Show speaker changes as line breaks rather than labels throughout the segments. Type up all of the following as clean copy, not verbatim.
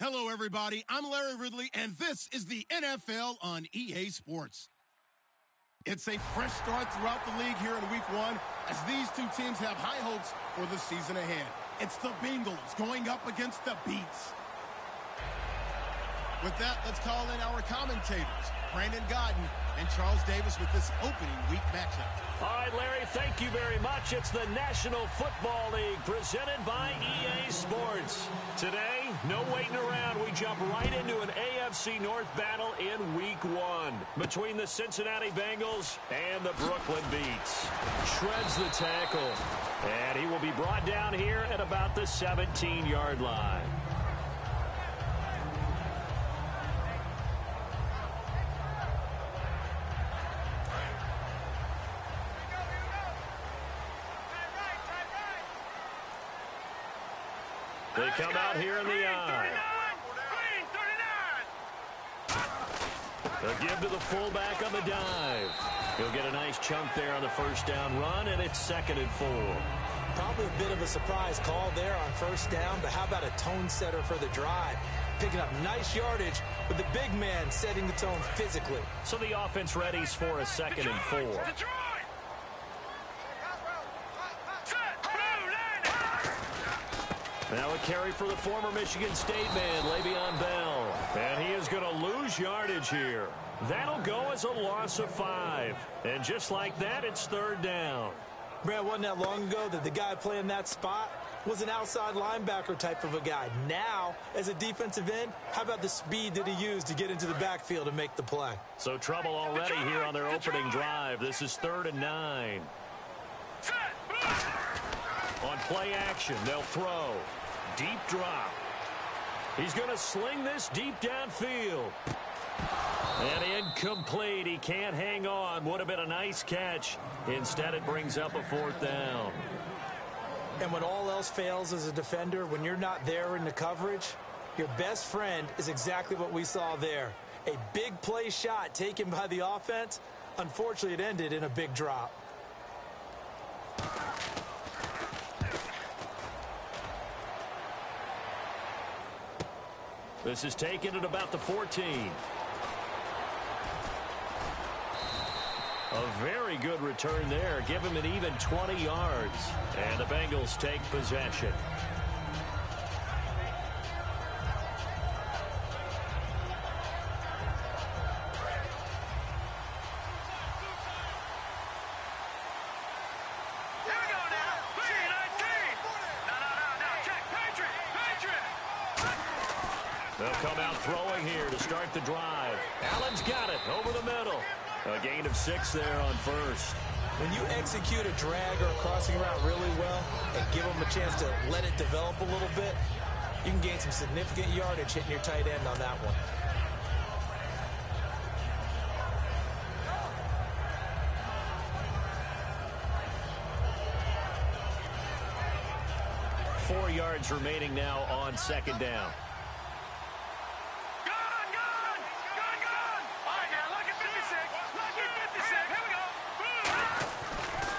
Hello, everybody. I'm Larry Ridley, and this is the NFL on EA Sports. It's a fresh start throughout the league here in Week 1 as these two teams have high hopes for the season ahead. It's the Bengals going up against the Beats. With that, let's call in our commentators, Brandon Godden and Charles Davis, with this opening week matchup.
All right, Larry, thank you very much. It's the National Football League presented by EA Sports. Today, no waiting around. We jump right into an AFC North battle in Week 1 between the Cincinnati Bengals and the Brooklyn Beats. Shreds the tackle, and he will be brought down here at about the 17-yard line. They come out here in the eye. They'll give to the fullback on the dive. He'll get a nice chunk there on the first down run, and it's 2nd and 4.
Probably a bit of a surprise call there on first down, but how about a tone setter for the drive? Picking up nice yardage, but the big man setting the tone physically.
So the offense readies for a 2nd and 4. Now a carry for the former Michigan State man, Le'Veon Bell. And he is going to lose yardage here. That'll go as a loss of 5. And just like that, it's 3rd down.
Brad, wasn't that long ago that the guy playing that spot was an outside linebacker type of a guy. Now, as a defensive end, how about the speed that he used to get into the backfield and make the play?
So trouble already here on their opening drive. This is 3rd and 9. On play action, they'll throw. Deep drop. He's going to sling this deep downfield. And incomplete. He can't hang on. Would have been a nice catch. Instead, it brings up a 4th down.
And when all else fails as a defender, when you're not there in the coverage, your best friend is exactly what we saw there. A big play shot taken by the offense. Unfortunately, it ended in a big drop.
This is taken at about the 14. A very good return there. Give him an even 20 yards. And the Bengals take possession. They'll come out throwing here to start the drive. Allen's got it over the middle. A gain of 6 there on first.
When you execute a drag or a crossing route really well and give them a chance to let it develop a little bit, you can gain some significant yardage hitting your tight end on that one.
Four yards remaining now on 2nd down.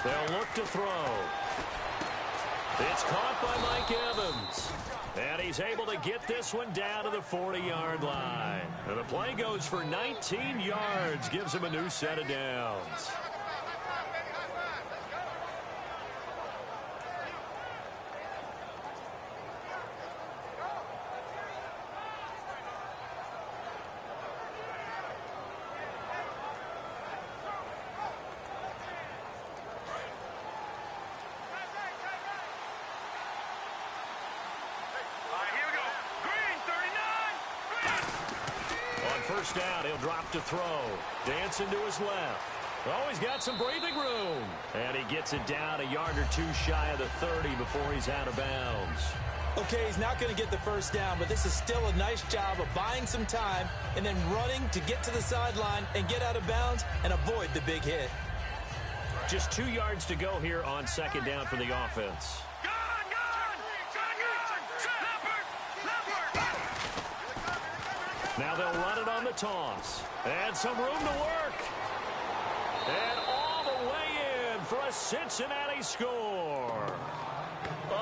They'll look to throw. It's caught by Mike Evans. And he's able to get this one down to the 40-yard line. And the play goes for 19 yards, gives him a new set of downs. First down, he'll drop to throw. Dancing to his left. Oh, he's got some breathing room. And he gets it down a yard or 2 shy of the 30 before he's out of bounds.
Okay, he's not going to get the first down, but this is still a nice job of buying some time and then running to get to the sideline and get out of bounds and avoid the big hit.
Just 2 yards to go here on 2nd down for the offense. Now they'll run it on the toss. And some room to work. And all the way in for a Cincinnati score.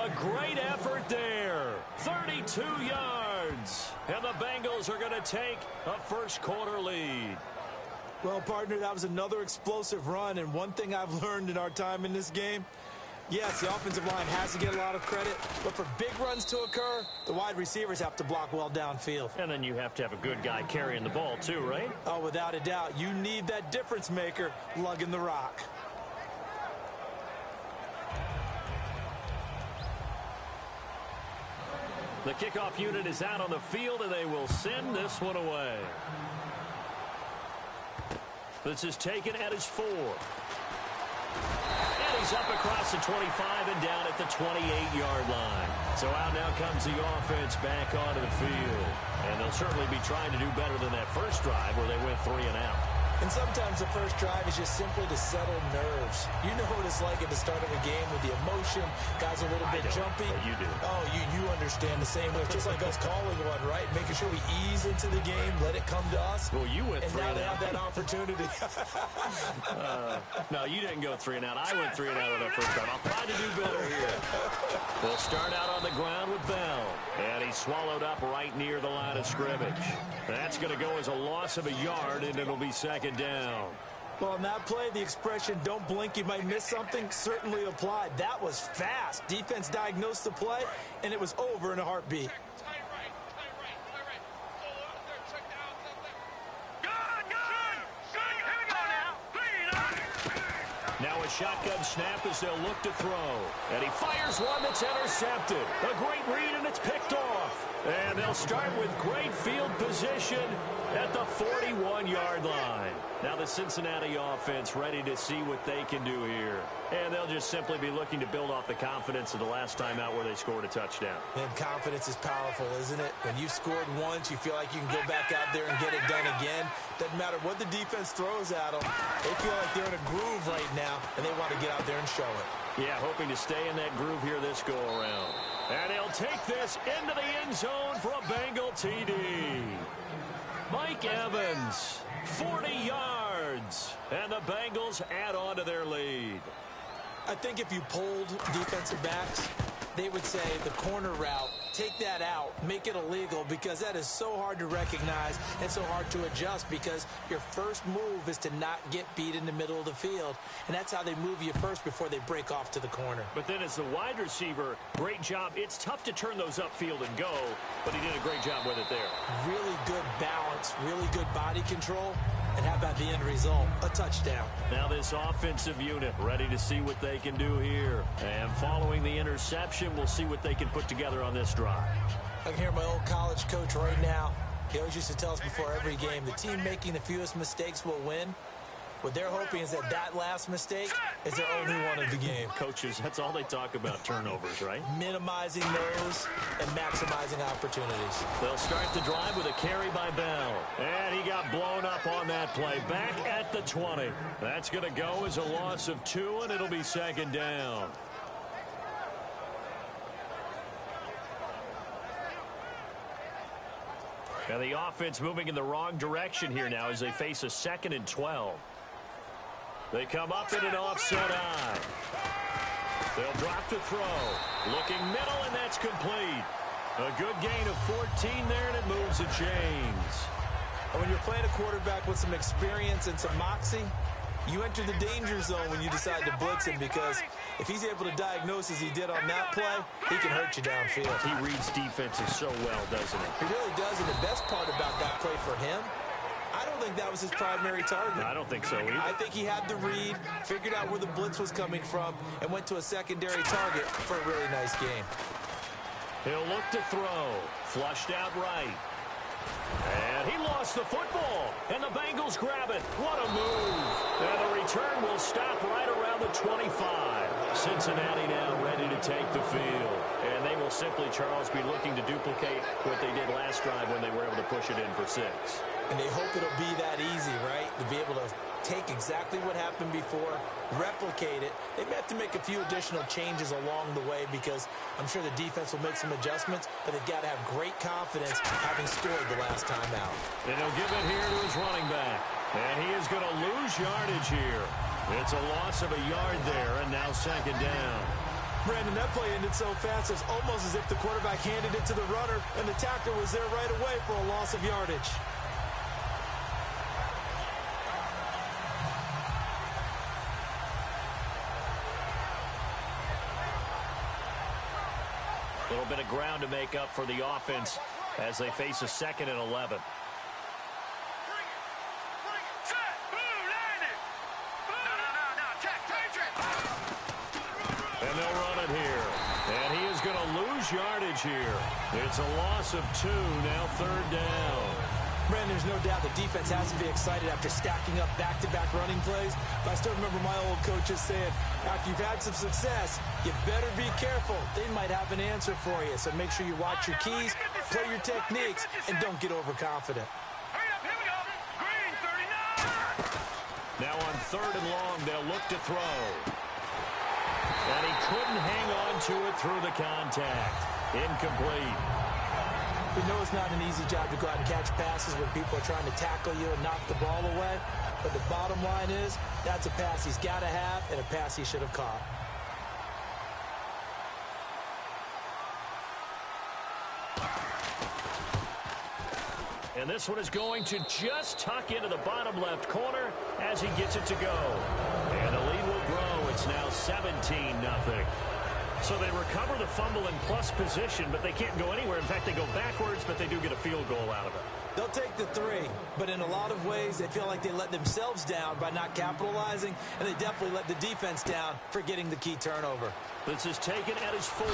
A great effort there. 32 yards. yards. And the Bengals are going to take a first-quarter lead.
Well, partner, that was another explosive run, and one thing I've learned in our time in this game, yes, the offensive line has to get a lot of credit, but for big runs to occur, the wide receivers have to block well downfield.
And then you have to have a good guy carrying the ball too, right?
Oh, without a doubt. You need that difference maker lugging the rock.
The kickoff unit is out on the field, and they will send this one away. This is taken at his 4. And he's up across the 25 and down at the 28-yard line. So out now comes the offense back onto the field. And they'll certainly be trying to do better than that first drive where they went 3 and out.
And sometimes the first drive is just simply to settle nerves. You know what it's like at the start of a game with the emotion. Guys are a little bit jumpy.
But you do.
Oh, you understand the same way. It's just like us calling one, right? Making sure we ease into the game, let it come to us.
Well, you went 3 and out.
And now they have that opportunity.
No, you didn't go 3 and out. I went 3 and out on that first drive. I'll try to do better here. We'll start out on the ground with Bell. And he's swallowed up right near the line of scrimmage. That's going to go as a loss of a yard, and it'll be second down.
Well, on that play, the expression, don't blink, you might miss something, certainly applied. That was fast. Defense diagnosed the play, and it was over in a heartbeat.
Now a shotgun snap as they'll look to throw. And he fires one that's intercepted. A great read, and it's picked off. And they'll start with great field position at the 41-yard line. Now the Cincinnati offense ready to see what they can do here. And they'll just simply be looking to build off the confidence of the last time out where they scored a touchdown.
And confidence is powerful, isn't it? When you've scored once, you feel like you can go back out there and get it done again. Doesn't matter what the defense throws at them. They feel like they're in a groove right now, and they want to get out there and show it.
Yeah, hoping to stay in that groove here this go-around. And he'll take this into the end zone for a Bengal TD. Mike Evans, 40 yards, and the Bengals add on to their lead.
I think if you polled defensive backs, they would say the corner route, take that out, make it illegal, because that is so hard to recognize and so hard to adjust, because your first move is to not get beat in the middle of the field, and that's how they move you first before they break off to the corner.
But then as the wide receiver, great job. It's tough to turn those upfield and go, but he did a great job with it there.
Really good balance, really good body control. And how about the end result? A touchdown.
Now this offensive unit ready to see what they can do here. And following the interception, we'll see what they can put together on this drive.
I can hear my old college coach right now. He always used to tell us before every game, the team making the fewest mistakes will win. What they're hoping is that last mistake is their only one of the game.
Coaches, that's all they talk about, turnovers, right?
Minimizing those and maximizing opportunities.
They'll start the drive with a carry by Bell. And he got blown up on that play. Back at the 20. That's going to go as a loss of 2, and it'll be second down. And the offense moving in the wrong direction here now as they face a 2nd and 12. They come up in an offset eye. They'll drop to throw. Looking middle, and that's complete. A good gain of 14 there, and it moves the chains.
And when you're playing a quarterback with some experience and some moxie, you enter the danger zone when you decide to blitz him, because if he's able to diagnose as he did on that play, he can hurt you downfield.
He reads defenses so well, doesn't he?
He really does, and the best part about that play for him, I don't think that was his primary target.
I don't think so either.
I think he had the read, figured out where the blitz was coming from, and went to a secondary target for a really nice game.
He'll look to throw. Flushed out right. And he lost the football. And the Bengals grab it. What a move. And the return will stop right around the 25. Cincinnati now ready to take the field. And they will simply, Charles, be looking to duplicate what they did last drive when they were able to push it in for 6.
And they hope it'll be that easy, right? To be able to take exactly what happened before, replicate it. They may have to make a few additional changes along the way, because I'm sure the defense will make some adjustments, but they've got to have great confidence having scored the last time out.
And he'll give it here to his running back. And he is going to lose yardage here. It's a loss of a yard there, and now second down.
Brandon, that play ended so fast, it was almost as if the quarterback handed it to the runner, and the tackler was there right away for a loss of yardage.
A little bit of ground to make up for the offense as they face a 2nd and 11. And they'll run it here. And he is going to lose yardage here. It's a loss of 2, now 3rd down.
Brandon, there's no doubt the defense has to be excited after stacking up back-to-back running plays. But I still remember my old coaches saying, after you've had some success, you better be careful. They might have an answer for you. So make sure you watch your keys, play your techniques, and don't get overconfident.
Now on 3rd and long, they'll look to throw. And he couldn't hang on to it through the contact. Incomplete.
We know it's not an easy job to go out and catch passes when people are trying to tackle you and knock the ball away. But the bottom line is, that's a pass he's got to have and a pass he should have caught.
And this one is going to just tuck into the bottom left corner as he gets it to go. And the lead will grow. It's now 17-0. So they recover the fumble in plus position, but they can't go anywhere. In fact, they go backwards, but they do get a field goal out of it.
They'll take the 3, but in a lot of ways, they feel like they let themselves down by not capitalizing, and they definitely let the defense down for getting the key turnover.
This is taken at his 4.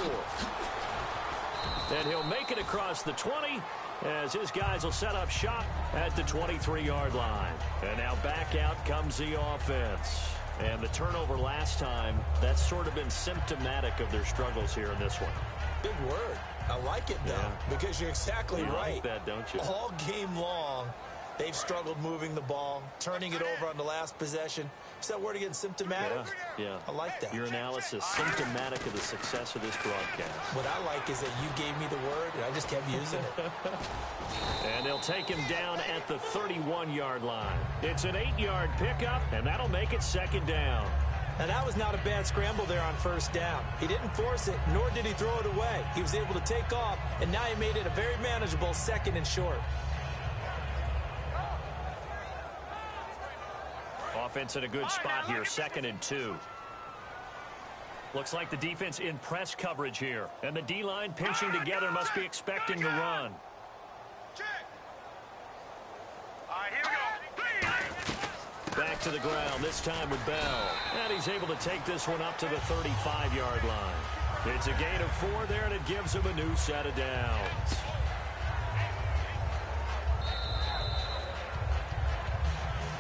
And he'll make it across the 20 as his guys will set up shop at the 23-yard line. And now back out comes the offense. And the turnover last time, that's sort of been symptomatic of their struggles here in this one.
Big word. I like it, though, because you're exactly right.
Like that, don't you?
All game long, they've struggled moving the ball, turning it over on the last possession. Is that word again, symptomatic?
Yeah.
I like that.
Your analysis, symptomatic of the success of this broadcast.
What I like is that you gave me the word, and I just kept using it.
And they'll take him down at the 31-yard line. It's an 8-yard pickup, and that'll make it 2nd down.
Now, that was not a bad scramble there on 1st down. He didn't force it, nor did he throw it away. He was able to take off, and now he made it a very manageable 2nd and short.
Offense in a good spot here, 2nd and 2. Looks like the defense in press coverage here. And the D-line pinching together must be expecting the run. Back to the ground, this time with Bell. And he's able to take this one up to the 35-yard line. It's a gain of 4 there, and it gives him a new set of downs.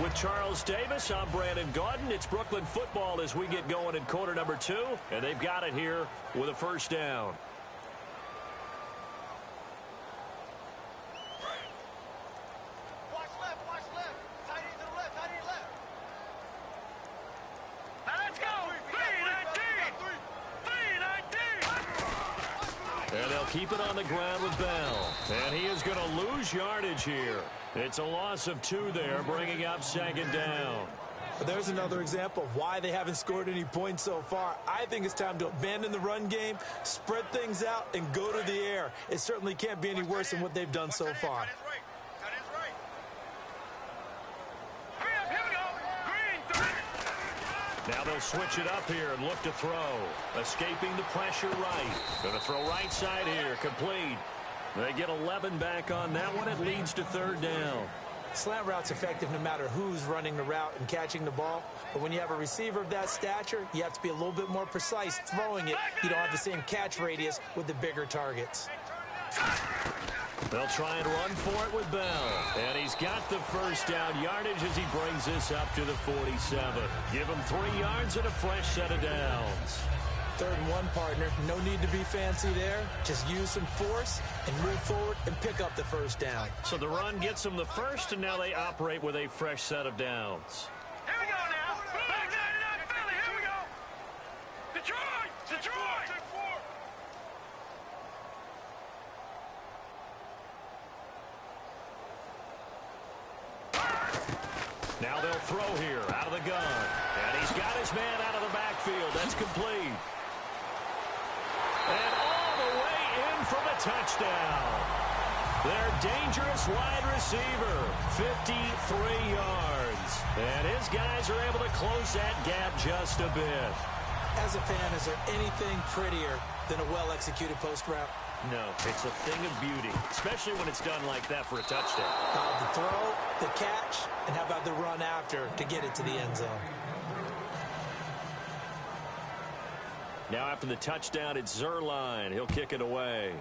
With Charles Davis, I'm Brandon Gaudin. It's Brooklyn football as we get going in quarter number 2. And they've got it here with a 1st down.
Watch left. Tight end to the left, tight end left. Now let's go. 3-19.
And they'll keep it on the ground with Bell. And he is going to lose yardage here. It's a loss of 2 there, bringing up 2nd down.
But there's another example of why they haven't scored any points so far. I think it's time to abandon the run game, spread things out, and go to the air. It certainly can't be any worse than what they've done so far.
Now they'll switch it up here and look to throw. Escaping the pressure right. Going to throw right side here, complete. They get 11 back on that one. It leads to 3rd down.
Slant route's effective no matter who's running the route and catching the ball. But when you have a receiver of that stature, you have to be a little bit more precise throwing it. You don't have the same catch radius with the bigger targets.
They'll try and run for it with Bell. And he's got the 1st down yardage as he brings this up to the 47. Give him 3 yards and a fresh set of downs.
3rd and 1, partner. No need to be fancy there. Just use some force and move forward and pick up the 1st down.
So the run gets them the 1st, and now they operate with a fresh set of downs.
Here we go now. Back 99 Philly. Here we go. Detroit.
Now they'll throw here out of the gun. And he's got his man out of the backfield. That's complete. touchdown. Their dangerous wide receiver, 53 yards. And his guys are able to close that gap just a bit.
As a fan, is there anything prettier than a well-executed post route?
No, it's a thing of beauty, especially when it's done like that for a touchdown.
The throw, the catch, and how about the run after to get it to the end zone?
Now after the touchdown, it's Zerline. He'll kick it away.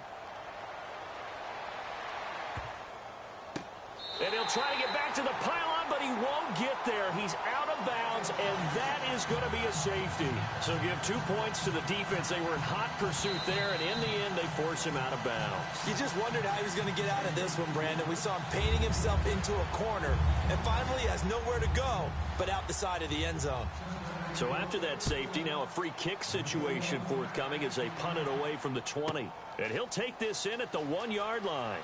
And he'll try to get back to the pylon, but he won't get there. He's out of bounds, and that is going to be a safety. So give 2 points to the defense. They were in hot pursuit there, and in the end, they force him out of bounds.
You just wondered how he was going to get out of this one, Brandon. We saw him painting himself into a corner, and finally has nowhere to go but out the side of the end zone.
So after that safety, now a free kick situation forthcoming as they punt it away from the 20. And he'll take this in at the 1-yard line.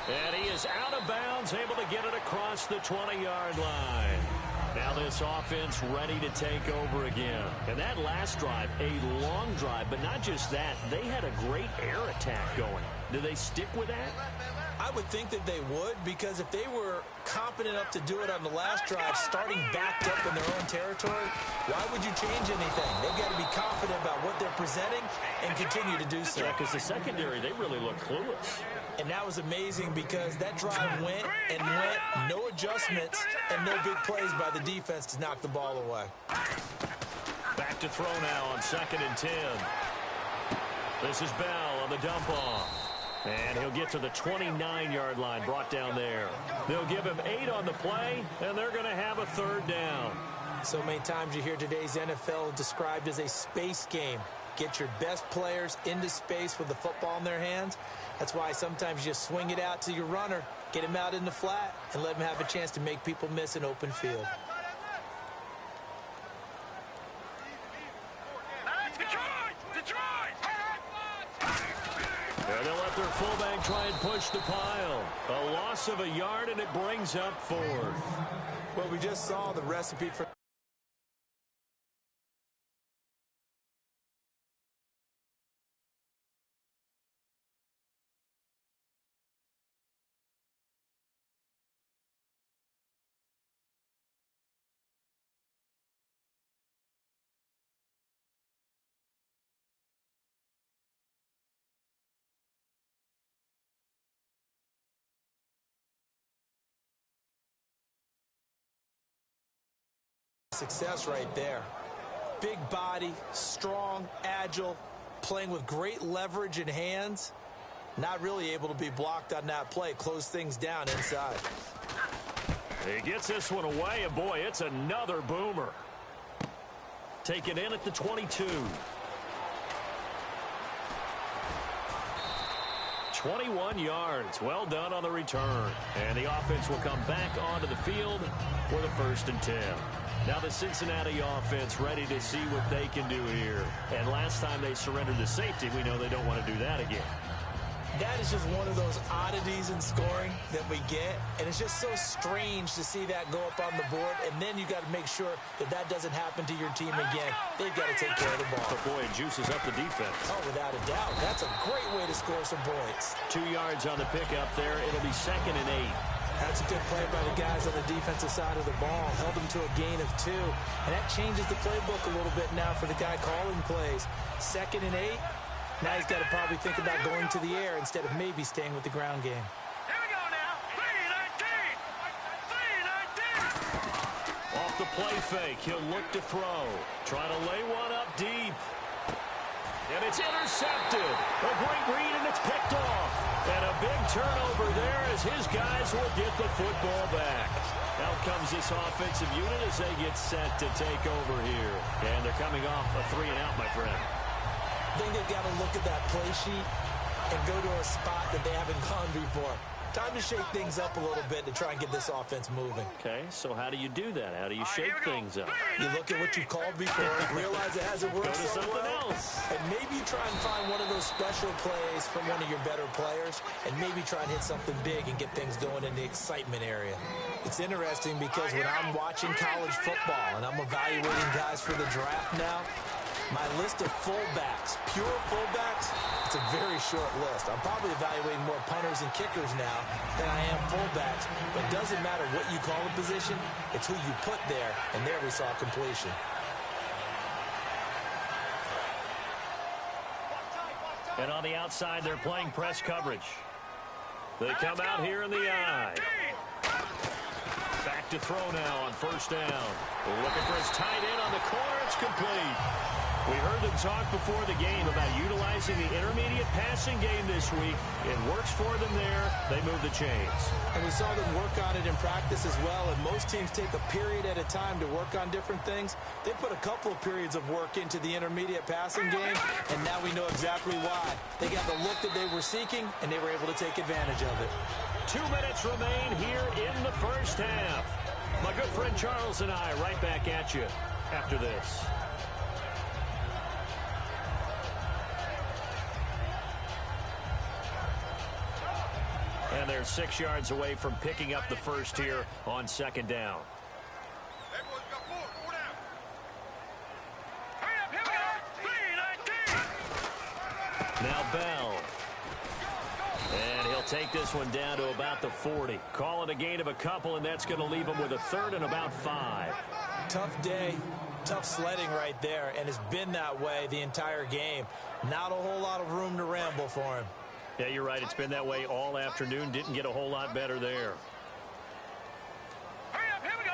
And he is out of bounds, able to get it across the 20-yard line. Now this offense ready to take over again. And that last drive, a long drive, but not just that. They had a great air attack going. Do they stick with that?
I would think that they would, because if they were competent enough to do it on the last drive, starting backed up in their own territory, why would you change anything? They've got to be confident about what they're presenting and continue to do so.
Yeah, because the secondary, they really look clueless.
And that was amazing because that drive went and went, no adjustments, and no big plays by the defense to knock the ball away.
Back to throw now on 2nd and 10. This is Bell on the dump off. And he'll get to the 29-yard line, brought down there. They'll give him 8 on the play, and they're going to have a 3rd down.
So many times you hear today's NFL described as a space game. Get your best players into space with the football in their hands. That's why sometimes you just swing it out to your runner, get him out in the flat, and let him have a chance to make people miss an open field.
And they'll let their fullback try and push the pile. A loss of a yard, and it brings up 4th.
Well, we just saw the recipe for success right there. Big body, strong, agile, playing with great leverage in hands. Not really able to be blocked on that play. Close things down inside.
He gets this one away, and boy, it's another boomer. Taken in at the 22. 21 yards. Well done on the return. And the offense will come back onto the field for the 1st and 10. Now the Cincinnati offense ready to see what they can do here. And last time they surrendered the safety, we know they don't want to do that again.
That is just one of those oddities in scoring that we get, and it's just so strange to see that go up on the board, and then you got to make sure that that doesn't happen to your team again. They've got to take care of the ball.
But boy, it juices up the defense.
Oh, without a doubt. That's a great way to score some points.
2 yards on the pickup there. It'll be 2nd and 8.
That's a good play by the guys on the defensive side of the ball. Held them to a gain of 2, and that changes the playbook a little bit now for the guy calling plays. 2nd and 8. Now he's got to probably think about going to the air instead of maybe staying with the ground game.
Here we go now. 3-19.
Off the play fake, he'll look to throw. Trying to lay one up deep. And it's intercepted. A great read, and it's picked off. And a big turnover there as his guys will get the football back. Out comes this offensive unit as they get set to take over here. And they're coming off a 3-and-out, my friend.
I think they've got to look at that play sheet and go to a spot that they haven't gone before. Time to shake things up a little bit to try and get this offense moving.
Okay, so how do you do that? How do you shake things up?
You look at what you called before, realize it hasn't worked
Go to
so
something
well,
else.
and maybe try and find one of those special plays from one of your better players, and maybe try and hit something big and get things going in the excitement area. It's interesting because when I'm watching college football and I'm evaluating guys for the draft now, My list of fullbacks, pure fullbacks, it's a very short list. I'm probably evaluating more punters and kickers now than I am fullbacks, but it doesn't matter what you call a position, it's who you put there, and there we saw completion.
And on the outside, they're playing press coverage. They come out here in the eye. Back to throw now on first down. Looking for his tight end on the corner. It's complete. We heard them talk before the game about utilizing the intermediate passing game this week. It works for them there. They move the chains.
And we saw them work on it in practice as well. And most teams take a period at a time to work on different things. They put a couple of periods of work into the intermediate passing game, and now we know exactly why. They got the look that they were seeking, and they were able to take advantage of it.
2 minutes remain here in the first half. My good friend Charles and I right back at you after this. And they're 6 yards away from picking up the first here on second down. Now Bell. And he'll take this one down to about the 40. Call it a gain of a couple, and that's going to leave him with a third and about 5.
Tough day, tough sledding right there, and it's been that way the entire game. Not a whole lot of room to ramble for him.
Yeah, you're right. It's been that way all afternoon. Didn't get a whole lot better there.
Hurry up, here we go.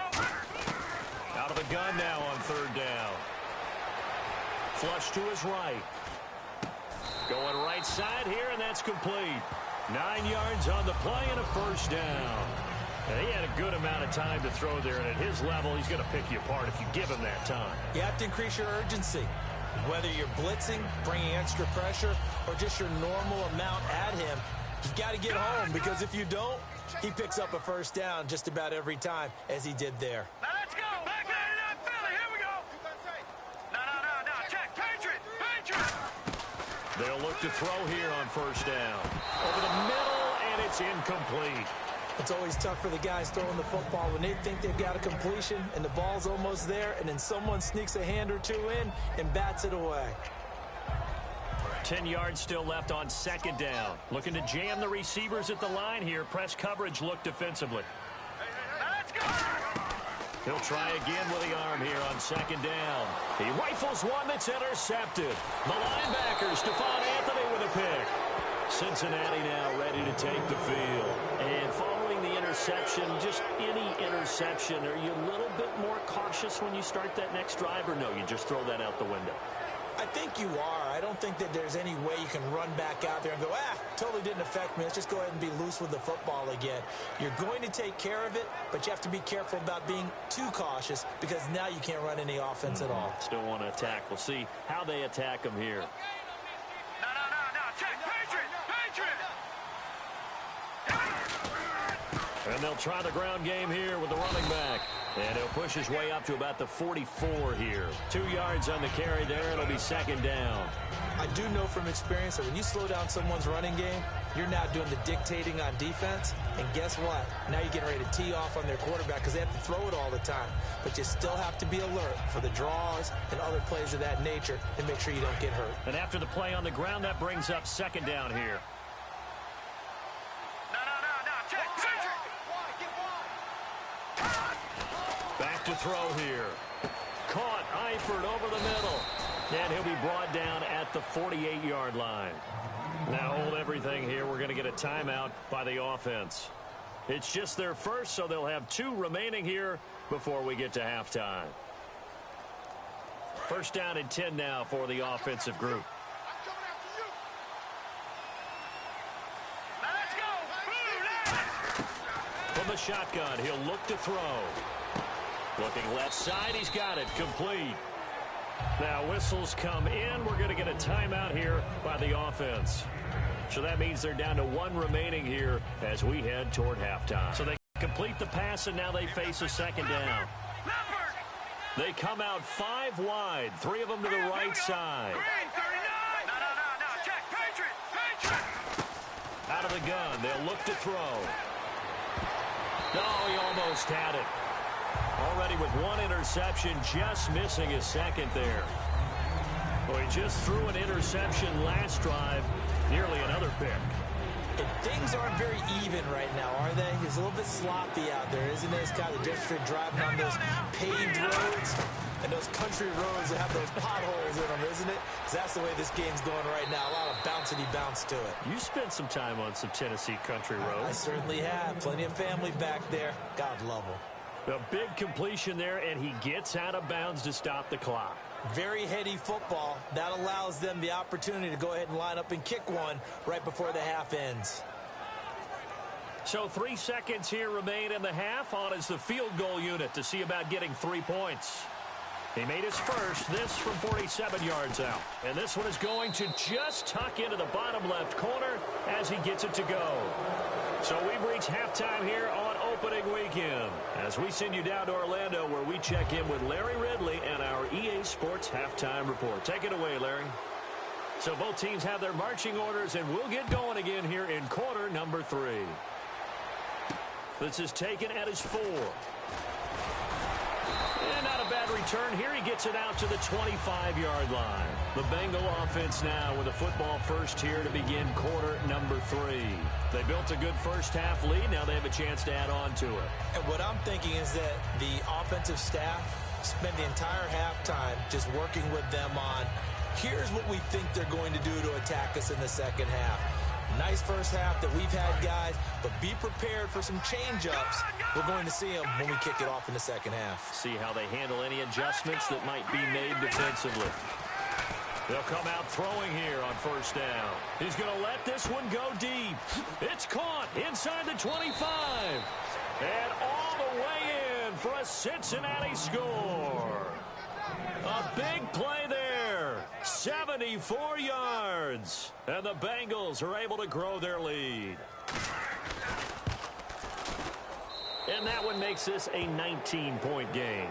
Out of the gun now on third down. Flush to his right. Going right side here, and that's complete. 9 yards on the play and a first down. Now, he had a good amount of time to throw there, and at his level, he's going to pick you apart if you give him that time.
You have to increase your urgency. Whether you're blitzing, bringing extra pressure, or just your normal amount at him, you've got to get home, because if you don't, he picks up a first down just about every time, as he did there.
Now let's go. Back 99 Philly. Here we go. No. Check. Patriot.
They'll look to throw here on first down. Over the middle, and it's incomplete.
It's always tough for the guys throwing the football when they think they've got a completion and the ball's almost there, and then someone sneaks a hand or two in and bats it away.
10 yards still left on second down. Looking to jam the receivers at the line here. Press coverage look defensively.
Now let's go.
He'll try again with the arm here on second down. He rifles one that's intercepted. The linebacker, Stephon Anthony with a pick. Cincinnati now ready to take the field. And following the interception, just any interception, are you a little bit more cautious when you start that next drive, or no, you just throw that out the window?
I think you are. I don't think that there's any way you can run back out there and go, totally didn't affect me. Let's just go ahead and be loose with the football again. You're going to take care of it, but you have to be careful about being too cautious, because now you can't run any offense at all.
Still want to attack. We'll see how they attack him here.
No. Check. Patriot.
And they'll try the ground game here with the running back. And he'll push his way up to about the 44 here. 2 yards on the carry there. It'll be second down.
I do know from experience that when you slow down someone's running game, you're now doing the dictating on defense. And guess what? Now you're getting ready to tee off on their quarterback, because they have to throw it all the time. But you still have to be alert for the draws and other plays of that nature and make sure you don't get hurt.
And after the play on the ground, that brings up second down here.
No. Check. Patriot.
Back to throw here. Caught Eifert over the middle. And he'll be brought down at the 48-yard line. Now hold everything here. We're going to get a timeout by the offense. It's just their first, so they'll have 2 remaining here before we get to halftime. First down and 10 now for the offensive group.
Now let's go.
From the shotgun, he'll look to throw. Looking left side, he's got it. Complete. Now whistles come in. We're going to get a timeout here by the offense. So that means they're down to 1 remaining here as we head toward halftime. So they complete the pass, and now they face a second down. They come out 5 wide, 3 of them to the right side.
Green, 39. No. Check. Patriot.
Out of the gun, they'll look to throw. No, he almost had it. Already with 1 interception, just missing his second there. Well, he just threw an interception last drive, nearly another pick.
And things aren't very even right now, are they? It's a little bit sloppy out there, isn't it? It's kind of just for driving on those paved roads and those country roads that have those potholes in them, isn't it? Because that's the way this game's going right now. A lot of bouncy bounce to it.
You spent some time on some Tennessee country roads.
I certainly have. Plenty of family back there. God love them.
A big completion there, and he gets out of bounds to stop the clock.
Very heady football. That allows them the opportunity to go ahead and line up and kick one right before the half ends.
So 3 seconds here remain in the half. On is the field goal unit to see about getting 3 points. He made his first, this from 47 yards out. And this one is going to just tuck into the bottom left corner as he gets it to go. So we've reached halftime here on opening weekend as we send you down to Orlando where we check in with Larry Ridley and our EA Sports Halftime Report. Take it away, Larry. So both teams have their marching orders, and we'll get going again here in quarter number 3. This is taken at his 4. And not a bad return here. He gets it out to the 25-yard line. The Bengal offense now with a football first here to begin quarter number 3. They built a good first half lead. Now they have a chance to add on to it.
And what I'm thinking is that the offensive staff spent the entire halftime just working with them on, here's what we think they're going to do to attack us in the second half. Nice first half that we've had, guys, but be prepared for some change-ups. We're going to see them when we kick it off in the second half.
See how they handle any adjustments that might be made defensively. They'll come out throwing here on first down. He's going to let this one go deep. It's caught inside the 25. And all the way in for a Cincinnati score. A big play there. 74 yards. And the Bengals are able to grow their lead. And that one makes this a 19-point game.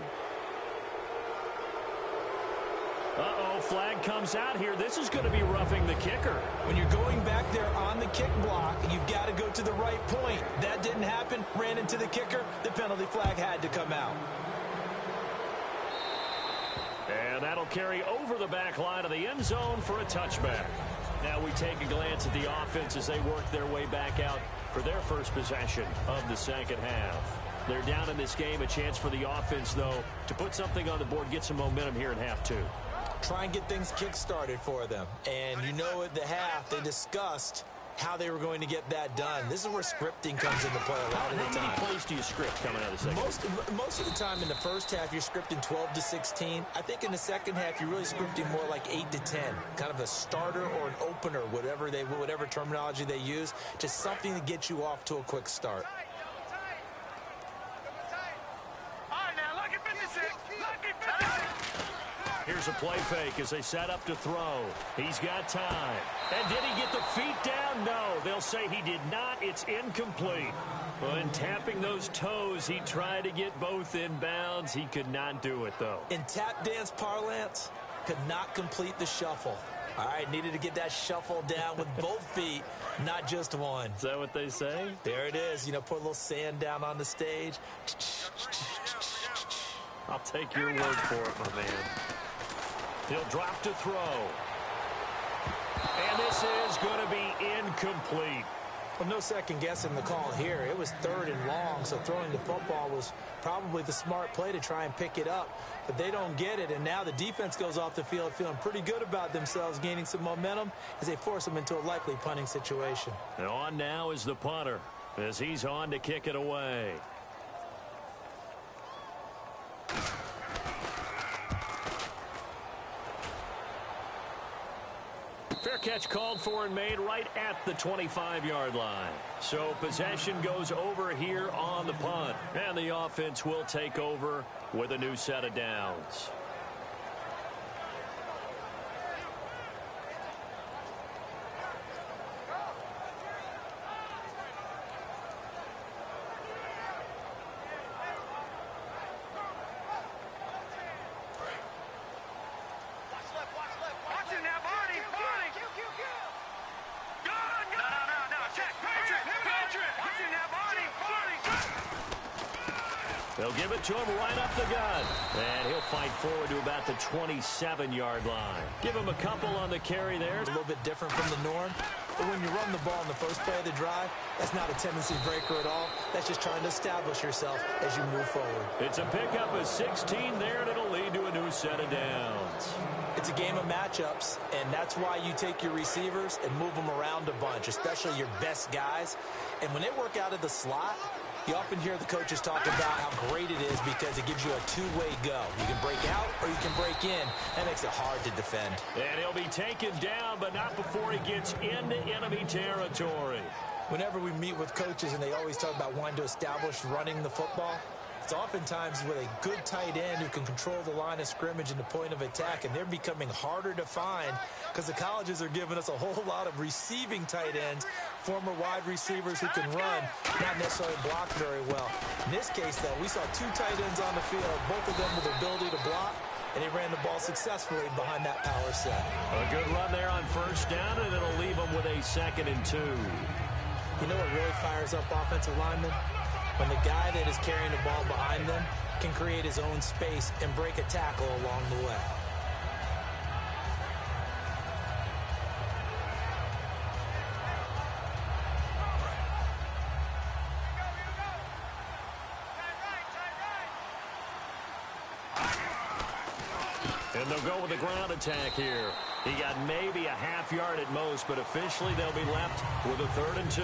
Uh-oh, flag comes out here. This is going to be roughing the kicker.
When you're going back there on the kick block, you've got to go to the right point. That didn't happen. Ran into the kicker. The penalty flag had to come out.
And that'll carry over the back line of the end zone for a touchback. Now we take a glance at the offense as they work their way back out for their first possession of the second half. They're down in this game. A chance for the offense, though, to put something on the board, get some momentum here in half 2.
Try and get things kick-started for them. And you know at the half, they discussed how they were going to get that done. This is where scripting comes into play a lot of the time.
How many plays do you script coming out of the second?
Most of the time in the first half, you're scripting 12 to 16. I think in the second half, you're really scripting more like 8 to 10. Kind of a starter or an opener, whatever terminology they use. Just something to get you off to a quick start.
Here's a play fake as they set up to throw. He's got time. And did he get the feet down? No. They'll say he did not. It's incomplete. When tapping those toes, he tried to get both in bounds. He could not do it, though.
In tap dance parlance, could not complete the shuffle. All right, needed to get that shuffle down with both feet, not just one.
Is that what they say?
There it is. You know, put a little sand down on the stage.
I'll take your word for it, my man. He'll drop to throw. And this is going to be incomplete.
Well, no second guessing the call here. It was 3rd and long, so throwing the football was probably the smart play to try and pick it up. But they don't get it, and now the defense goes off the field feeling pretty good about themselves, gaining some momentum as they force them into a likely punting situation.
And on now is the punter as he's on to kick it away. Fair catch called for and made right at the 25-yard line. So possession goes over here on the punt. And the offense will take over with a new set of downs. They'll give it to him right up the gut. And he'll fight forward to about the 27-yard line. Give him a couple on the carry there.
A little bit different from the norm. But when you run the ball in the first play of the drive, that's not a tendency breaker at all. That's just trying to establish yourself as you move forward.
It's a pickup of 16 there, and it'll lead to a new set of downs.
It's a game of matchups, and that's why you take your receivers and move them around a bunch, especially your best guys. And when they work out of the slot, you often hear the coaches talk about how great it is because it gives you a two-way go. You can break out or you can break in. That makes it hard to defend.
And he'll be taken down, but not before he gets into enemy territory.
Whenever we meet with coaches and they always talk about wanting to establish running the football, it's oftentimes with a good tight end who can control the line of scrimmage and the point of attack, and they're becoming harder to find because the colleges are giving us a whole lot of receiving tight ends, former wide receivers who can run, not necessarily block very well. In this case, though, we saw two tight ends on the field, both of them with the ability to block, and he ran the ball successfully behind that power set.
A good run there on first down, and it'll leave them with a 2nd and 2.
You know what really fires up offensive linemen? When the guy that is carrying the ball behind them can create his own space and break a tackle along the way.
And they'll go with the ground attack here. He got maybe a half yard at most, but officially they'll be left with a 3rd and 2.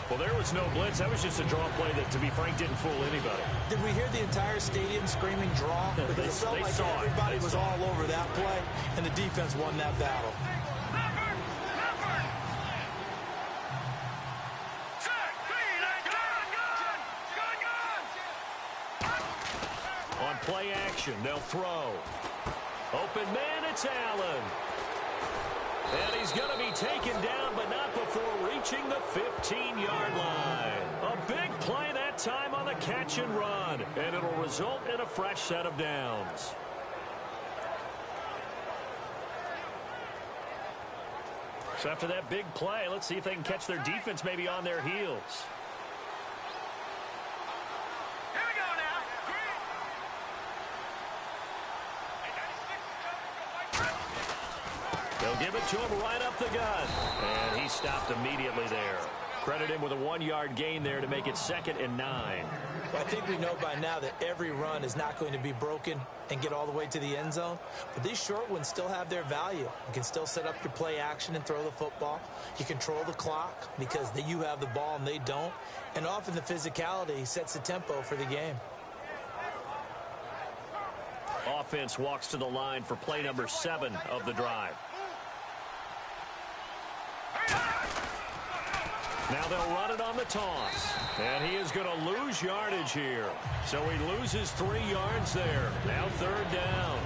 Well, there was no blitz. That was just a draw play that, to be frank, didn't fool anybody.
Did we hear the entire stadium screaming draw? Because it felt like everybody was all over that play, and the defense won that battle.
On play action, they'll throw. Open man, it's Allen. And he's going to be taken down, but not before reaching the 15-yard line. A big play that time on the catch and run, and it'll result in a fresh set of downs. So after that big play, let's see if they can catch their defense maybe on their heels. They'll give it to him right up the gut. And he stopped immediately there. Credit him with a 1-yard gain there to make it 2nd and 9.
Well, I think we know by now that every run is not going to be broken and get all the way to the end zone. But these short ones still have their value. You can still set up your play action and throw the football. You control the clock because you have the ball and they don't. And often the physicality sets the tempo for the game.
Offense walks to the line for play number 7 of the drive. Now they'll run it on the toss. And he is going to lose yardage here. So he loses 3 yards there. Now 3rd down.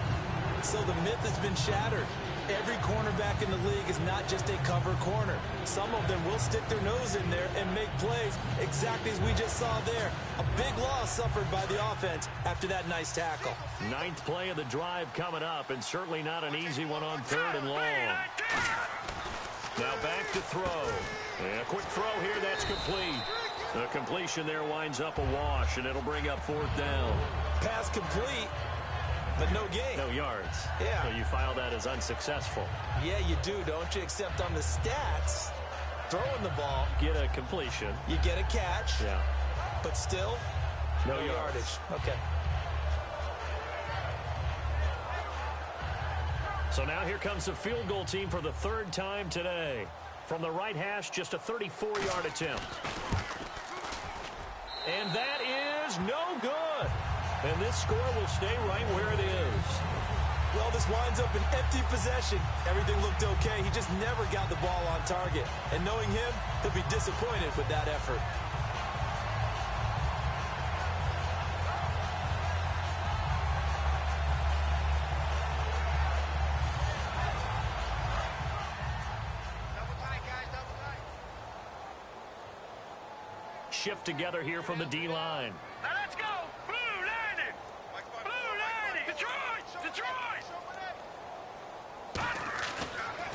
So the myth has been shattered. Every cornerback in the league is not just a cover corner. Some of them will stick their nose in there and make plays exactly as we just saw there. A big loss suffered by the offense after that nice tackle.
9th play of the drive coming up, and certainly not an easy one on 3rd and long. Now back to throw. And a quick throw here, that's complete. The completion there winds up a wash, and it'll bring up 4th down.
Pass complete, but no gain.
No yards.
Yeah.
So you file that as unsuccessful.
Yeah, you do, don't you? Except on the stats, throwing the ball.
Get a completion.
You get a catch.
Yeah.
But still,
no
yardage. Okay.
So now here comes the field goal team for the 3rd time today. From the right hash, just a 34-yard attempt. And that is no good. And this score will stay right where it is.
Well, this winds up an empty possession. Everything looked okay. He just never got the ball on target. And knowing him, he'll be disappointed with that effort.
Shift together here from the D-line.
Now let's go! Blue landing! Blue landing! Detroit! Detroit!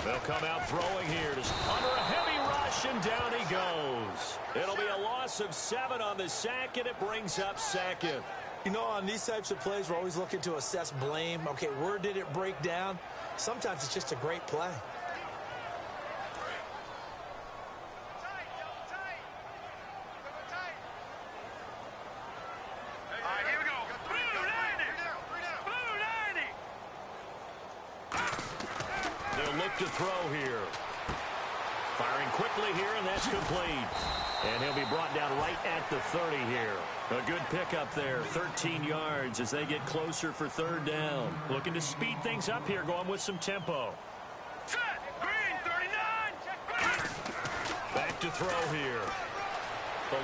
They'll come out throwing here. Just under a heavy rush. rush, and down he goes. It'll be a loss of 7 on the sack, and it brings up second.
You know, on these types of plays, we're always looking to assess blame. Okay, where did it break down? Sometimes it's just a great play.
To throw here. Firing quickly here, and that's complete. And he'll be brought down right at the 30 here. A good pickup there, 13 yards as they get closer for third down. Looking to speed things up here, going with some tempo.
Set! Green, 39!
Back to throw here.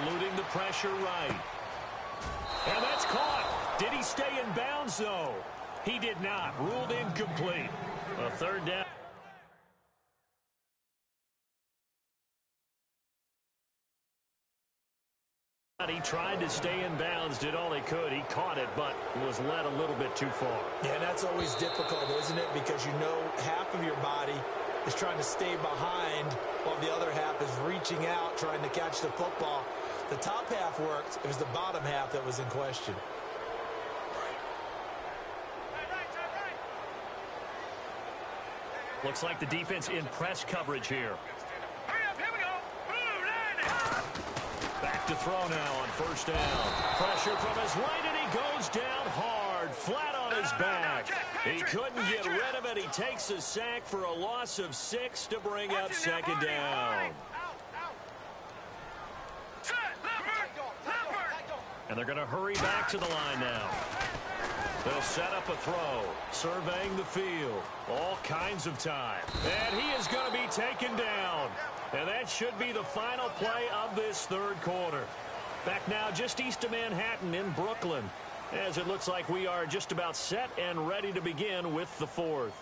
Eluding the pressure right. And that's caught. Did he stay in bounds, though? He did not. Ruled incomplete. A third down. He tried to stay in bounds, did all he could. He caught it, but was led a little bit too far.
Yeah, and that's always difficult, isn't it? Because you know half of your body is trying to stay behind while the other half is reaching out, trying to catch the football. The top half worked. It was the bottom half that was in question.
Looks like the defense in press coverage here.
Hurry up, here we go!
Back to throw now on first down. Pressure from his right, and he goes down hard, flat on his back. He couldn't get rid of it. He takes a sack for a loss of 6 to bring up second down. And they're going to hurry back to the line now. They'll set up a throw, surveying the field. All kinds of time. And he is going to be taken down. And that should be the final play of this third quarter. Back now just east of Manhattan in Brooklyn, as it looks like we are just about set and ready to begin with the fourth.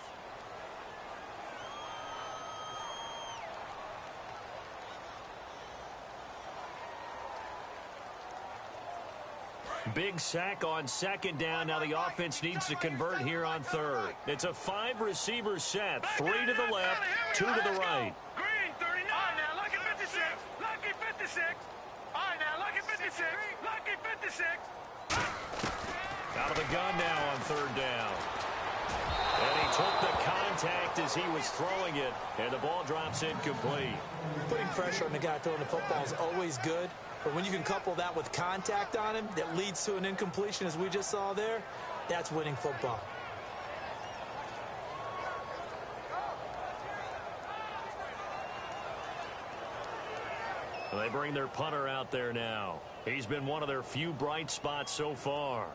Big sack on second down. Now the offense needs to convert here on third. It's a 5-receiver set. 3 to the left, 2 to the right.
Green, 39. Now, lucky 56. Lucky 56. All right, now, lucky 56. Lucky 56.
Out of the gun now on third down. And he took the contact as he was throwing it, and the ball drops incomplete.
Putting pressure on the guy throwing the football is always good. But when you can couple that with contact on him that leads to an incompletion, as we just saw there, that's winning football.
They bring their punter out there now. He's been one of their few bright spots so far.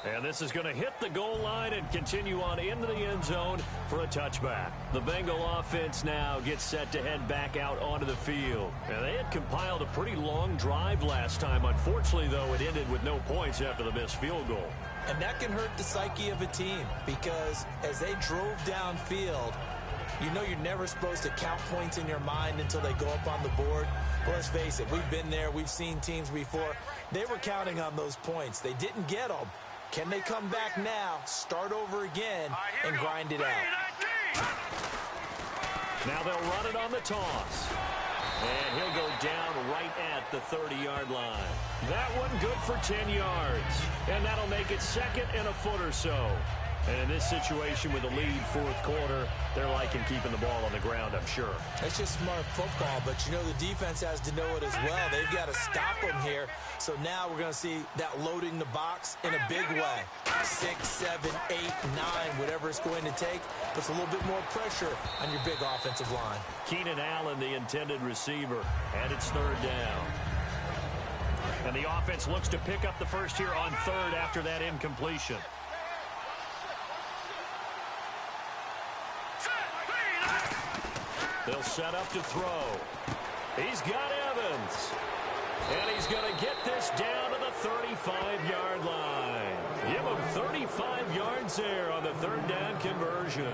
And this is going to hit the goal line and continue on into the end zone for a touchback. The Bengal offense now gets set to head back out onto the field. And they had compiled a pretty long drive last time. Unfortunately, though, it ended with no points after the missed field goal.
And that can hurt the psyche of a team because as they drove downfield, you know you're never supposed to count points in your mind until they go up on the board. Well, let's face it, we've been there. We've seen teams before. They were counting on those points. They didn't get them. Can they come back now, start over again, and grind it out?
Now they'll run it on the toss. And he'll go down right at the 30-yard line. That one good for 10 yards. And that'll make it second and a foot or so. And in this situation with the lead fourth quarter, they're liking keeping the ball on the ground, I'm sure.
That's just smart football, but you know the defense has to know it as well. They've got to stop them here. So now we're going to see that loading the box in a big way. 6, 7, 8, 9, whatever it's going to take. Puts a little bit more pressure on your big offensive line.
Keenan Allen, the intended receiver, and it's third down. And the offense looks to pick up the first here on third after that incompletion. They'll set up to throw. He's got Evans. And he's going to get this down to the 35-yard line. Give him 35 yards there on the third down conversion.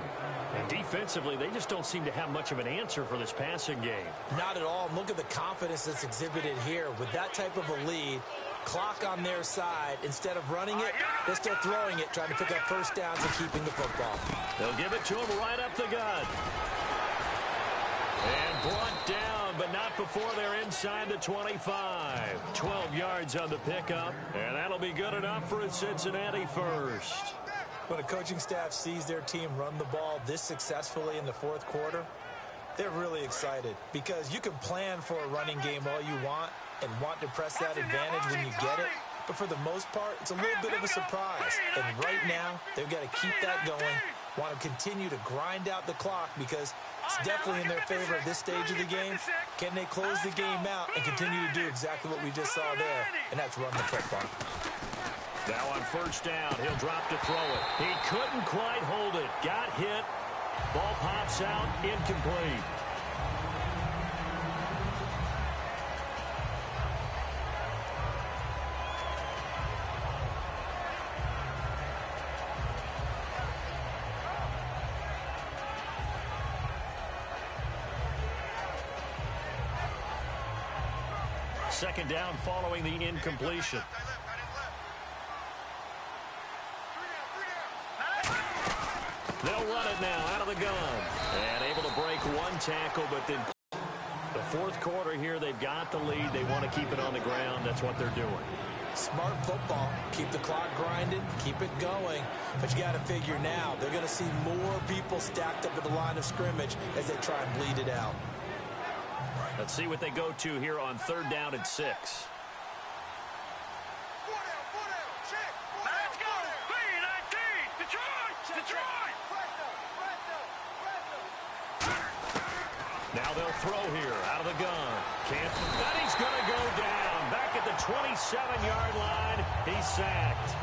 And defensively, they just don't seem to have much of an answer for this passing game.
Not at all. And look at the confidence that's exhibited here. With that type of a lead, Clock on their side. Instead of running it, they're still throwing it, trying to pick up first downs and keeping the football.
They'll give it to him right up the gut. And brought down, but not before they're inside the 25. 12 yards on the pickup, and that'll be good enough for a Cincinnati first.
When a coaching staff sees their team run the ball this successfully in the fourth quarter, they're really excited because you can plan for a running game all you want and want to press that advantage when you get it. But for the most part, it's a little bit of a surprise. And right now, they've got to keep that going, want to continue to grind out the clock because it's definitely in their favor at this stage of the game. Can they close the game out and continue to do exactly what we just saw there, and that's run the football.
Now on first down, he'll drop to throw it. He couldn't quite hold it. Got hit. Ball pops out, incomplete. Second down following the incompletion. They'll run it now out of the gun. And able to break one tackle, but then the fourth quarter here, they've got the lead. They want to keep it on the ground. That's what they're doing.
Smart football. Keep the clock grinding. Keep it going. But you got to figure now, they're going to see more people stacked up at the line of scrimmage as they try and bleed it out.
Let's see what they go to here on third down and 6.
Let's go! B-19! Detroit! Detroit!
Now they'll throw here out of the gun. Can't. And he's going to go down. Back at the 27-yard line. He's sacked.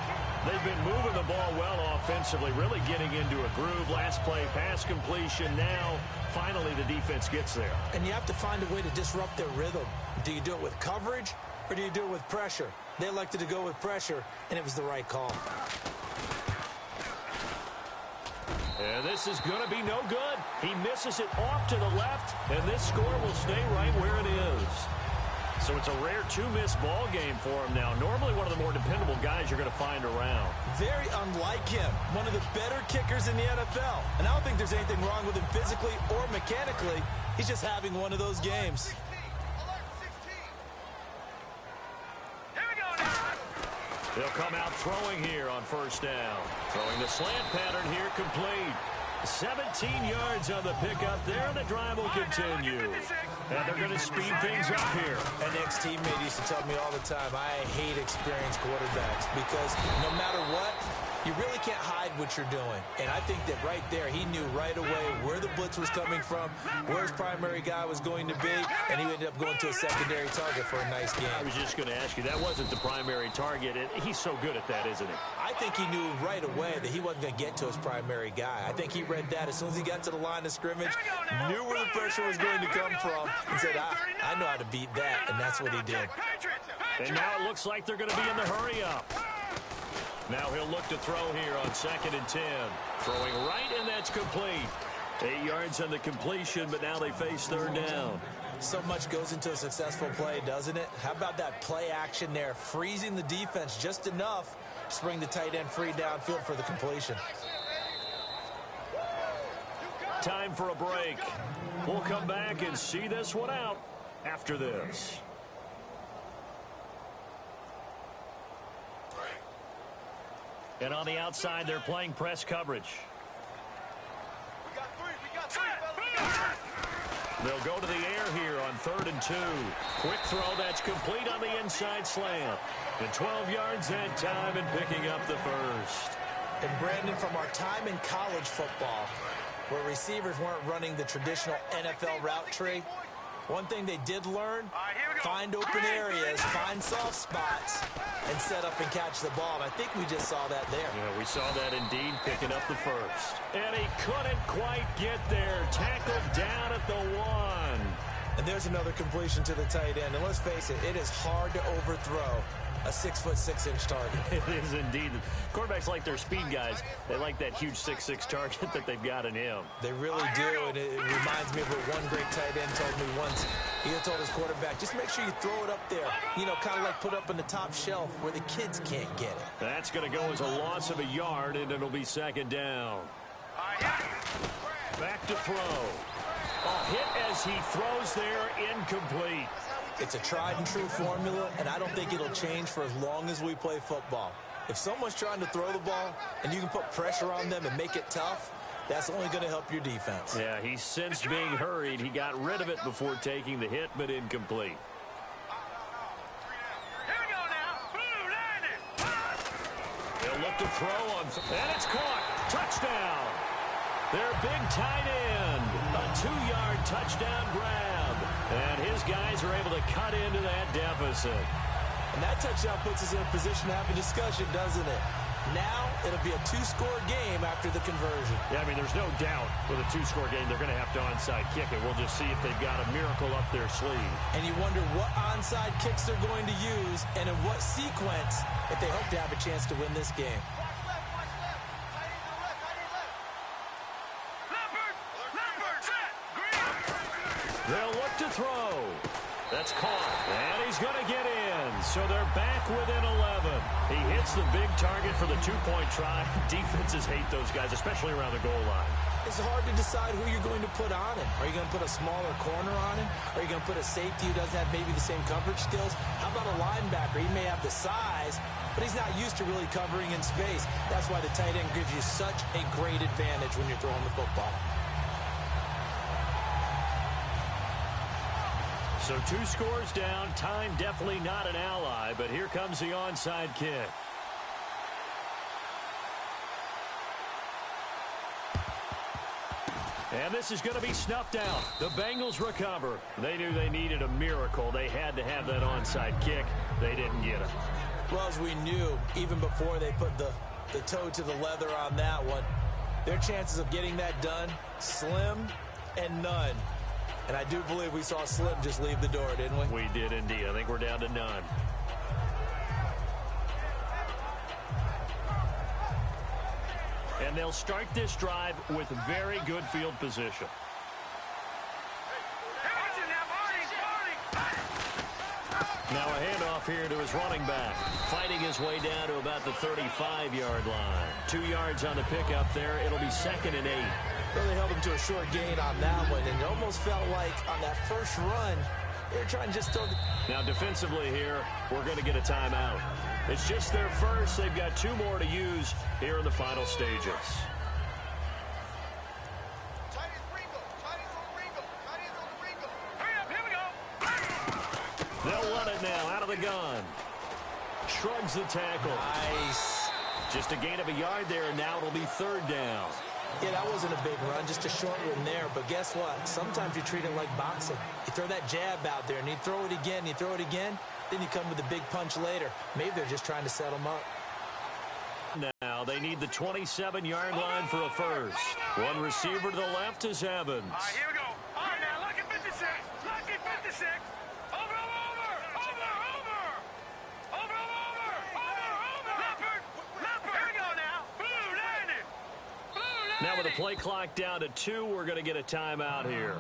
They've been moving the ball well offensively, really getting into a groove. Last play, pass completion. Now, finally, the defense gets there.
And you have to find a way to disrupt their rhythm. Do you do it with coverage, or do you do it with pressure? They elected to go with pressure, and it was the right call.
And this is going to be no good. He misses it off to the left, and this score will stay right where it is. So it's a rare two-miss ball game for him now. Normally one of the more dependable guys you're going to find around.
Very unlike him. One of the better kickers in the NFL. And I don't think there's anything wrong with him physically or mechanically. He's just having one of those games.
They'll come out throwing here on first down. Throwing the slant pattern here complete. 17 yards on the pickup there, and the drive will continue. And they're going to speed things up here.
An ex-teammate used to tell me all the time, I hate experienced quarterbacks because no matter what, you really can't hide what you're doing. And I think that right there, he knew right away where the blitz was coming from, where his primary guy was going to be, and he ended up going to a secondary target for a nice game.
I was just going to ask you, that wasn't the primary target. He's so good at that, isn't he?
I think he knew right away that he wasn't going to get to his primary guy. I think he read that as soon as he got to the line of scrimmage, knew where the pressure was going to come from, and said, I know how to beat that, and that's what he did.
And now it looks like they're going to be in the hurry-up. Now he'll look to throw here on 2nd and 10. Throwing right, and that's complete. 8 yards on the completion, but now they face third down.
So much goes into a successful play, doesn't it? How about that play action there, freezing the defense just enough to bring the tight end free downfield for the completion.
Time for a break. We'll come back and see this one out after this. And on the outside, they're playing press coverage. They'll go to the air here on 3rd and 2. Quick throw, that's complete on the inside slant. And 12 yards that time and picking up the first.
And Brandon, from our time in college football, where receivers weren't running the traditional NFL route tree, one thing they did learn, find open areas, find soft spots, and set up and catch the ball. And I think we just saw that there.
Yeah, we saw that indeed, picking up the first. And he couldn't quite get there. Tackled down at the 1.
And there's another completion to the tight end. And let's face it, it is hard to overthrow a 6'6" target.
It is indeed. Quarterbacks like their speed guys. They like that huge 6'6" target that they've got in him.
They really do, and it reminds me of what one great tight end told me once. He told his quarterback, just make sure you throw it up there. You know, kind of like put up on the top shelf where the kids can't get it.
That's going to go as a loss of a yard, and it'll be second down. Back to throw. A hit as he throws there, incomplete.
It's a tried-and-true formula, and I don't think it'll change for as long as we play football. If someone's trying to throw the ball and you can put pressure on them and make it tough, that's only going to help your defense.
Yeah, he sensed being hurried. He got rid of it before taking the hit, but incomplete.
Here we go now. Blue landed.
They'll look to throw on, and it's caught. Touchdown. Their big tight end. A 2-yard touchdown grab. And his guys are able to cut into that deficit.
And that touchdown puts us in a position to have a discussion, doesn't it? Now it'll be a 2-score game after the conversion.
Yeah, I mean, there's no doubt with a 2-score game they're going to have to onside kick it. We'll just see if they've got a miracle up their sleeve.
And you wonder what onside kicks they're going to use and in what sequence if they hope to have a chance to win this game.
They'll look to throw. That's caught. And he's going to get in. So they're back within 11. He hits the big target for the 2-point try. Defenses hate those guys, especially around the goal line.
It's hard to decide who you're going to put on him. Are you going to put a smaller corner on him? Are you going to put a safety who doesn't have maybe the same coverage skills? How about a linebacker? He may have the size, but he's not used to really covering in space. That's why the tight end gives you such a great advantage when you're throwing the football.
So 2 scores down. Time definitely not an ally, but here comes the onside kick. And this is going to be snuffed out. The Bengals recover. They knew they needed a miracle. They had to have that onside kick. They didn't get it.
Well, as we knew, even before they put the toe to the leather on that one, their chances of getting that done, slim and none. And I do believe we saw Slim just leave the door, didn't we?
We did indeed. I think we're down to none. And they'll start this drive with very good field position. Now a handoff here to his running back. Fighting his way down to about the 35-yard line. 2 yards on the pickup there. It'll be 2nd and 8.
Well, they held him to a short gain on that one, and it almost felt like on that first run, they were trying to just throw.
Now defensively here, we're going to get a timeout. It's just their first. They've got 2 more to use here in the final stages. They'll run it now out of the gun. Shrugs the tackle.
Nice.
Just a gain of a yard there, and now it'll be 3rd down.
Yeah, that wasn't a big run, just a short one there. But guess what? Sometimes you treat it like boxing. You throw that jab out there, and you throw it again, you throw it again, then you come with a big punch later. Maybe they're just trying to set them up.
Now they need the 27-yard line for a first. One receiver to the left is Evans.
All right, here we go. All right, now, lucky 56. Lucky 56. Over, over, over. Over, over. Over, over, over, over. Leopard. Leopard. Here we go now. Blue landed. Blue landed.
Now with the play clock down to 2, we're going to get a timeout here.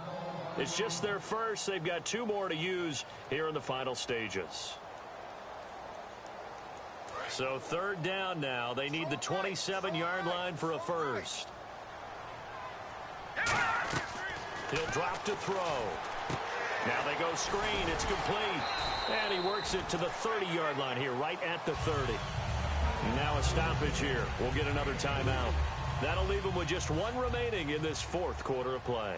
It's just their first. They've got 2 more to use here in the final stages. So 3rd down now. They need the 27-yard line for a first. He'll drop to throw. Now they go screen. It's complete. And he works it to the 30-yard line here, right at the 30. Now a stoppage here. We'll get another timeout. That'll leave him with just 1 remaining in this 4th quarter of play.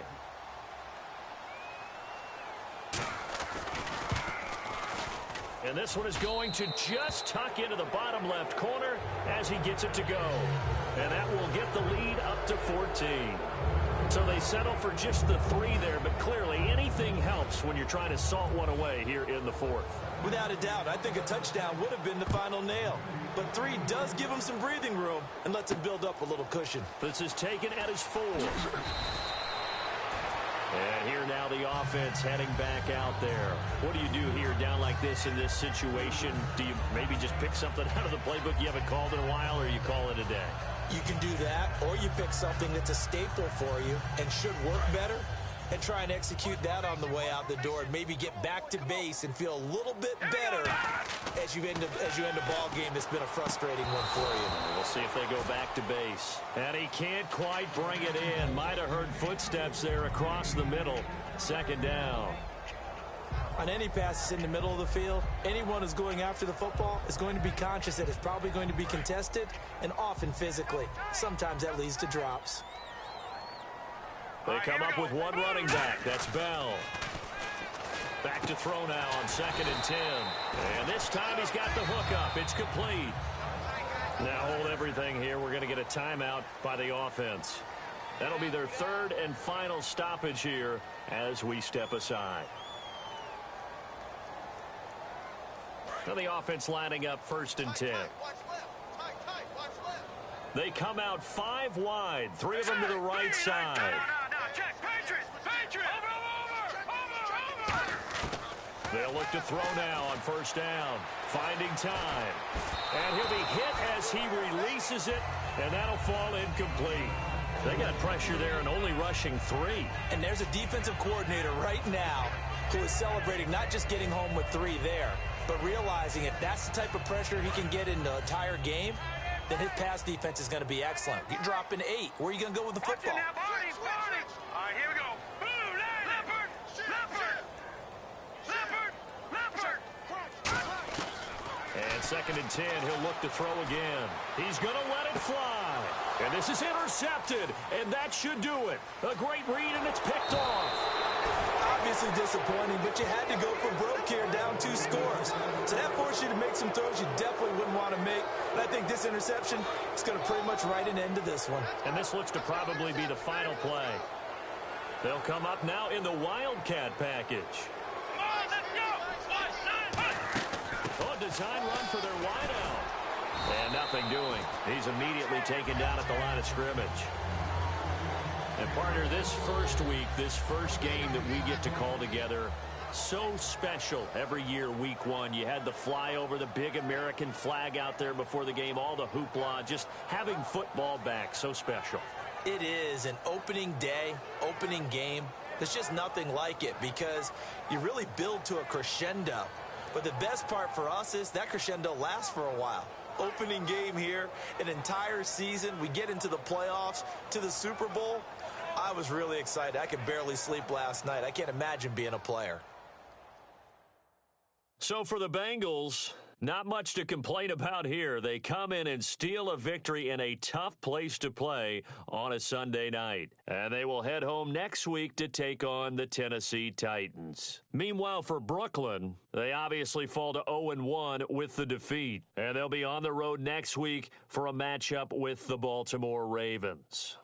And this one is going to just tuck into the bottom left corner as he gets it to go. And that will get the lead up to 14. So they settle for just the 3 there, but clearly anything helps when you're trying to salt one away here in the 4th.
Without a doubt, I think a touchdown would have been the final nail. But 3 does give him some breathing room and lets him build up a little cushion.
This is taken at his 4. And here now the offense heading back out there. What do you do here down like this in this situation? Do you maybe just pick something out of the playbook you haven't called in a while, or you call it a day?
You can do that, or you pick something that's a staple for you and should work better and try and execute that on the way out the door and maybe get back to base and feel a little bit better as you end a ball game that's been a frustrating one for you.
We'll see if they go back to base. And he can't quite bring it in. Might have heard footsteps there across the middle. Second down.
On any passes in the middle of the field, anyone who's going after the football is going to be conscious that it's probably going to be contested and often physically. Sometimes that leads to drops.
They come up with one running back. That's Bell. Back to throw now on 2nd and 10. And this time he's got the hook up. It's complete. Now hold everything here. We're going to get a timeout by the offense. That'll be their third and final stoppage here as we step aside. Now the offense lining up 1st and 10. They come out 5 wide. 3 of them to the right side.
Check. Patriot. Over.
They'll look to throw now on 1st down. Finding time. And he'll be hit as he releases it, and that'll fall incomplete. They got pressure there and only rushing 3.
And there's a defensive coordinator right now who is celebrating not just getting home with 3 there, but realizing if that's the type of pressure he can get in the entire game, then his pass defense is going to be excellent. You're dropping 8. Where are you going to go with the football?
All right, here we go. Boo, Leopard.
And 2nd and 10, he'll look to throw again. He's going to let it fly. And this is intercepted, and that should do it. A great read, and it's picked off.
Obviously disappointing, but you had to go for broke here, down 2 scores. So that forced you to make some throws you definitely wouldn't want to make. And I think this interception is going to pretty much write an end to this one.
And this looks to probably be the final play. They'll come up now in the Wildcat package.
Come on, let's go.
Oh, design run for their wideout. And nothing doing. He's immediately taken down at the line of scrimmage. And partner, this first week, this first game that we get to call together, so special every year, week 1. You had the flyover, the big American flag out there before the game, all the hoopla, just having football back, so special.
It is an opening day, opening game. There's just nothing like it because you really build to a crescendo. But the best part for us is that crescendo lasts for a while. Opening game here, an entire season. We get into the playoffs, to the Super Bowl. I was really excited. I could barely sleep last night. I can't imagine being a player.
So for the Bengals, not much to complain about here. They come in and steal a victory in a tough place to play on a Sunday night. And they will head home next week to take on the Tennessee Titans. Meanwhile, for Brooklyn, they obviously fall to 0-1 with the defeat. And they'll be on the road next week for a matchup with the Baltimore Ravens.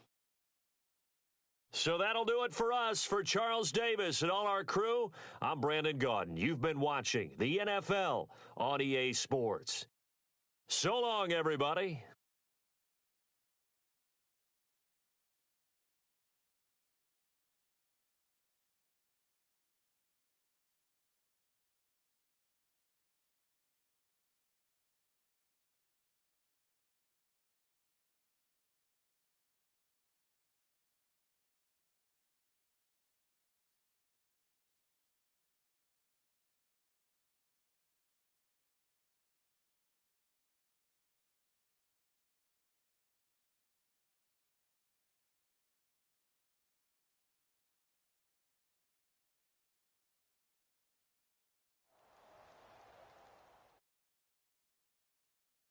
So that'll do it for us. For Charles Davis and all our crew, I'm Brandon Gaudin. You've been watching the NFL on EA Sports. So long, everybody.